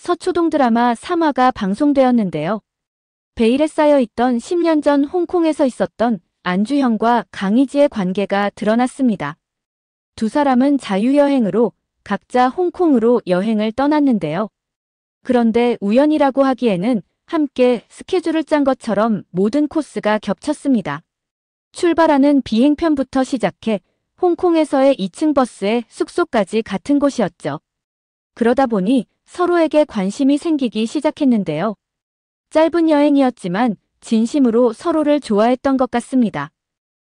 서초동 드라마 3화가 방송되었는데요. 베일에 쌓여있던 10년 전 홍콩에서 있었던 안주형과 강희지의 관계가 드러났습니다. 두 사람은 자유여행으로 각자 홍콩으로 여행을 떠났는데요. 그런데 우연이라고 하기에는 함께 스케줄을 짠 것처럼 모든 코스가 겹쳤습니다. 출발하는 비행편부터 시작해 홍콩에서의 2층 버스의 숙소까지 같은 곳이었죠. 그러다 보니 서로에게 관심이 생기기 시작했는데요. 짧은 여행이었지만 진심으로 서로를 좋아했던 것 같습니다.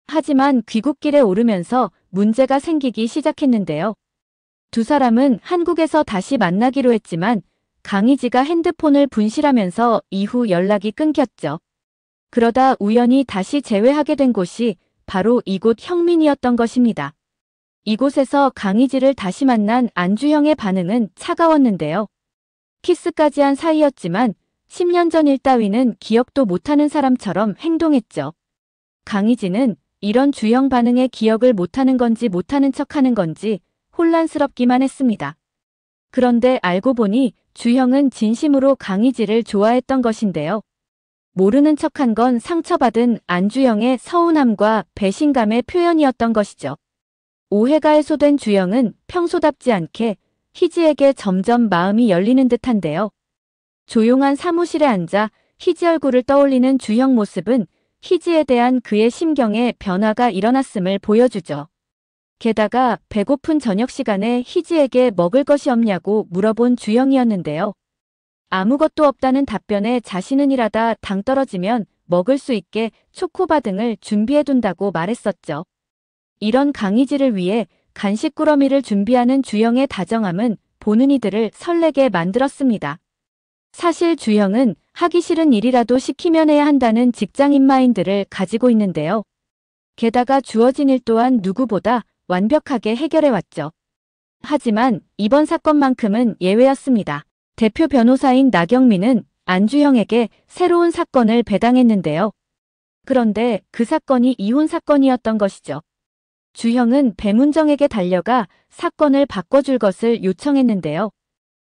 하지만 귀국길에 오르면서 문제가 생기기 시작했는데요. 두 사람은 한국에서 다시 만나기로 했지만 강희지가 핸드폰을 분실하면서 이후 연락이 끊겼죠. 그러다 우연히 다시 재회하게 된 곳이 바로 이곳 형민이었던 것입니다. 이곳에서 강희지를 다시 만난 안주형의 반응은 차가웠는데요. 키스까지 한 사이였지만 10년 전 일 따위는 기억도 못하는 사람처럼 행동했죠. 강희지는 이런 주형 반응에 기억을 못하는 건지 못하는 척하는 건지 혼란스럽기만 했습니다. 그런데 알고 보니 주형은 진심으로 강희지를 좋아했던 것인데요. 모르는 척한 건 상처받은 안주형의 서운함과 배신감의 표현이었던 것이죠. 오해가 해소된 주형은 평소답지 않게 희지에게 점점 마음이 열리는 듯한데요. 조용한 사무실에 앉아 희지 얼굴을 떠올리는 주형 모습은 희지에 대한 그의 심경에 변화가 일어났음을 보여주죠. 게다가 배고픈 저녁 시간에 희지에게 먹을 것이 없냐고 물어본 주형이었는데요. 아무것도 없다는 답변에 자신은 일하다 당 떨어지면 먹을 수 있게 초코바 등을 준비해둔다고 말했었죠. 이런 강희지를 위해 간식 꾸러미를 준비하는 주형의 다정함은 보는 이들을 설레게 만들었습니다. 사실 주형은 하기 싫은 일이라도 시키면 해야 한다는 직장인 마인드를 가지고 있는데요. 게다가 주어진 일 또한 누구보다 완벽하게 해결해왔죠. 하지만 이번 사건만큼은 예외였습니다. 대표 변호사인 나경민은 안주형에게 새로운 사건을 배당했는데요. 그런데 그 사건이 이혼 사건이었던 것이죠. 주형은 배문정에게 달려가 사건을 바꿔줄 것을 요청했는데요.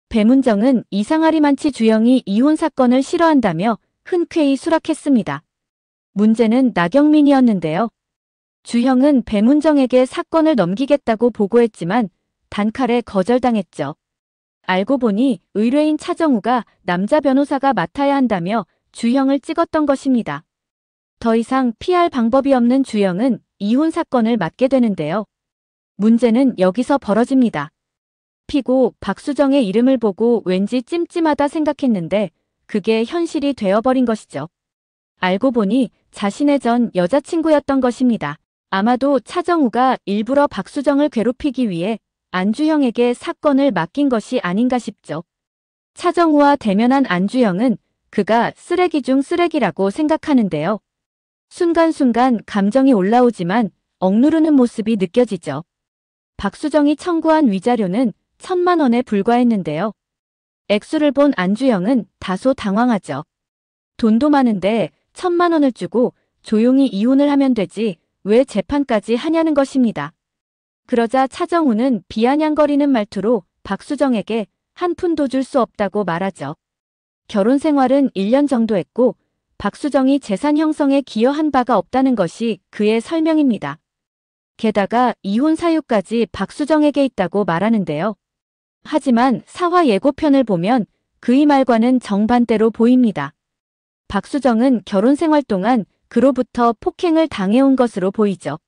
배문정은 이상하리 많지 주형이 이혼 사건을 싫어한다며 흔쾌히 수락했습니다. 문제는 나경민이었는데요. 주형은 배문정에게 사건을 넘기겠다고 보고했지만 단칼에 거절당했죠. 알고 보니 의뢰인 차정우가 남자 변호사가 맡아야 한다며 주형을 찍었던 것입니다. 더 이상 피할 방법이 없는 주형은 이혼 사건을 맡게 되는데요. 문제는 여기서 벌어집니다. 피고 박수정의 이름을 보고 왠지 찜찜하다 생각했는데 그게 현실이 되어버린 것이죠. 알고 보니 자신의 전 여자친구였던 것입니다. 아마도 차정우가 일부러 박수정을 괴롭히기 위해 안주형에게 사건을 맡긴 것이 아닌가 싶죠. 차정우와 대면한 안주형은 그가 쓰레기 중 쓰레기라고 생각하는데요. 순간순간 감정이 올라오지만 억누르는 모습이 느껴지죠. 박수정이 청구한 위자료는 1,000만 원에 불과했는데요. 액수를 본 안주형은 다소 당황하죠. 돈도 많은데 1,000만 원을 주고 조용히 이혼을 하면 되지 왜 재판까지 하냐는 것입니다. 그러자 차정우는 비아냥거리는 말투로 박수정에게 한 푼도 줄 수 없다고 말하죠. 결혼 생활은 1년 정도 했고 박수정이 재산 형성에 기여한 바가 없다는 것이 그의 설명입니다. 게다가 이혼 사유까지 박수정에게 있다고 말하는데요. 하지만 사화 예고편을 보면 그의 말과는 정반대로 보입니다. 박수정은 결혼 생활 동안 그로부터 폭행을 당해온 것으로 보이죠.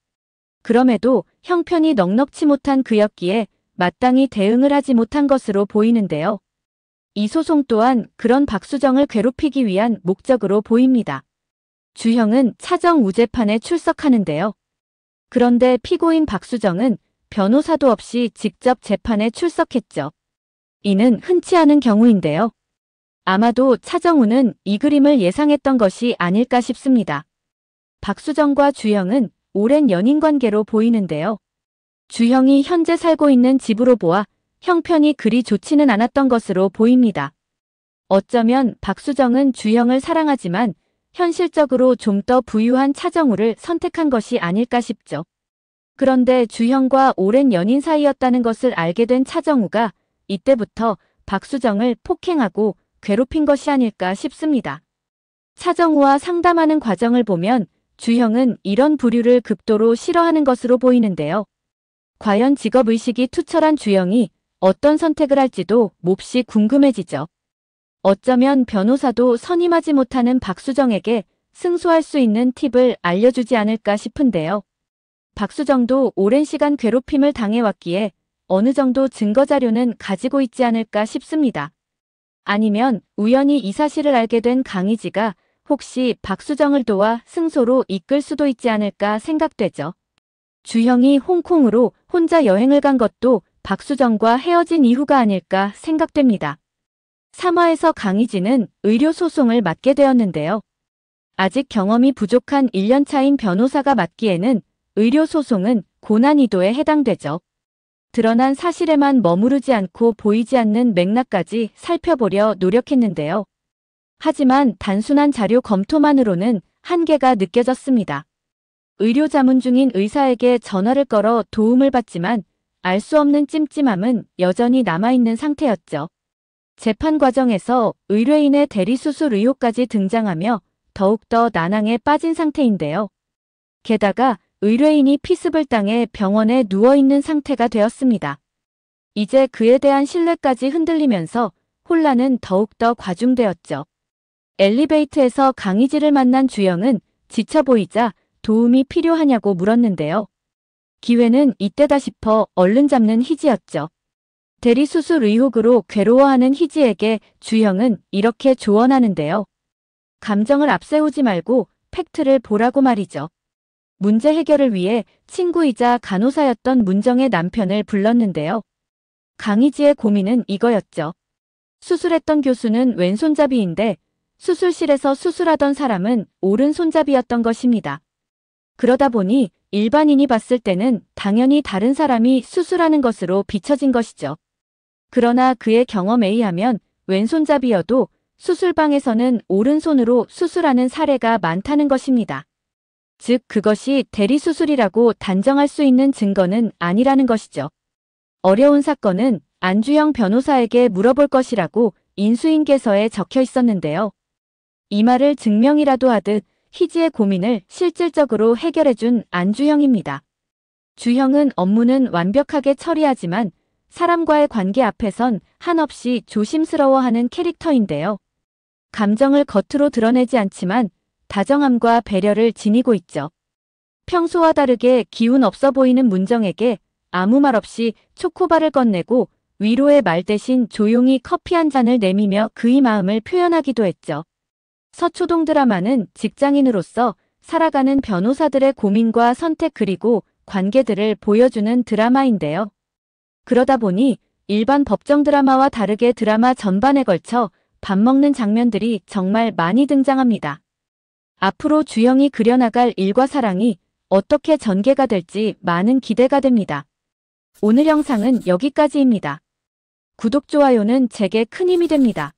그럼에도 형편이 넉넉지 못한 그였기에 마땅히 대응을 하지 못한 것으로 보이는데요. 이 소송 또한 그런 박수정을 괴롭히기 위한 목적으로 보입니다. 주형은 차정우 재판에 출석하는데요. 그런데 피고인 박수정은 변호사도 없이 직접 재판에 출석했죠. 이는 흔치 않은 경우인데요. 아마도 차정우는 이 그림을 예상했던 것이 아닐까 싶습니다. 박수정과 주형은 오랜 연인관계로 보이는데요. 주형이 현재 살고 있는 집으로 보아 형편이 그리 좋지는 않았던 것으로 보입니다. 어쩌면 박수정은 주형을 사랑하지만 현실적으로 좀 더 부유한 차정우를 선택한 것이 아닐까 싶죠. 그런데 주형과 오랜 연인 사이였다는 것을 알게 된 차정우가 이때부터 박수정을 폭행하고 괴롭힌 것이 아닐까 싶습니다. 차정우와 상담하는 과정을 보면 주형은 이런 부류를 극도로 싫어하는 것으로 보이는데요. 과연 직업의식이 투철한 주형이 어떤 선택을 할지도 몹시 궁금해지죠. 어쩌면 변호사도 선임하지 못하는 박수정에게 승소할 수 있는 팁을 알려주지 않을까 싶은데요. 박수정도 오랜 시간 괴롭힘을 당해왔기에 어느 정도 증거자료는 가지고 있지 않을까 싶습니다. 아니면 우연히 이 사실을 알게 된 강희지가 혹시 박수정을 도와 승소로 이끌 수도 있지 않을까 생각되죠. 주형이 홍콩으로 혼자 여행을 간 것도 박수정과 헤어진 이후가 아닐까 생각됩니다. 3화에서 강희지는 의료소송을 맡게 되었는데요. 아직 경험이 부족한 1년차인 변호사가 맡기에는 의료소송은 고난이도에 해당되죠. 드러난 사실에만 머무르지 않고 보이지 않는 맥락까지 살펴보려 노력했는데요. 하지만 단순한 자료 검토만으로는 한계가 느껴졌습니다. 의료 자문 중인 의사에게 전화를 걸어 도움을 받지만 알 수 없는 찜찜함은 여전히 남아있는 상태였죠. 재판 과정에서 의뢰인의 대리수술 의혹까지 등장하며 더욱더 난항에 빠진 상태인데요. 게다가 의뢰인이 피습을 당해 병원에 누워있는 상태가 되었습니다. 이제 그에 대한 신뢰까지 흔들리면서 혼란은 더욱더 과중되었죠. 엘리베이터에서 강희지를 만난 주영은 지쳐 보이자 도움이 필요하냐고 물었는데요. 기회는 이때다 싶어 얼른 잡는 희지였죠. 대리수술 의혹으로 괴로워하는 희지에게 주영은 이렇게 조언하는데요. 감정을 앞세우지 말고 팩트를 보라고 말이죠. 문제 해결을 위해 친구이자 간호사였던 문정의 남편을 불렀는데요. 강희지의 고민은 이거였죠. 수술했던 교수는 왼손잡이인데 수술실에서 수술하던 사람은 오른손잡이였던 것입니다. 그러다 보니 일반인이 봤을 때는 당연히 다른 사람이 수술하는 것으로 비춰진 것이죠. 그러나 그의 경험에 의하면 왼손잡이여도 수술방에서는 오른손으로 수술하는 사례가 많다는 것입니다. 즉 그것이 대리수술이라고 단정할 수 있는 증거는 아니라는 것이죠. 어려운 사건은 안주영 변호사에게 물어볼 것이라고 인수인계서에 적혀 있었는데요. 이 말을 증명이라도 하듯 희지의 고민을 실질적으로 해결해준 안주영입니다. 주형은 업무는 완벽하게 처리하지만 사람과의 관계 앞에선 한없이 조심스러워하는 캐릭터인데요. 감정을 겉으로 드러내지 않지만 다정함과 배려를 지니고 있죠. 평소와 다르게 기운 없어 보이는 문정에게 아무 말 없이 초코바를 건네고 위로의 말 대신 조용히 커피 한 잔을 내미며 그의 마음을 표현하기도 했죠. 서초동 드라마는 직장인으로서 살아가는 변호사들의 고민과 선택 그리고 관계들을 보여주는 드라마인데요. 그러다 보니 일반 법정 드라마와 다르게 드라마 전반에 걸쳐 밥 먹는 장면들이 정말 많이 등장합니다. 앞으로 주영이 그려나갈 일과 사랑이 어떻게 전개가 될지 많은 기대가 됩니다. 오늘 영상은 여기까지입니다. 구독, 좋아요는 제게 큰 힘이 됩니다.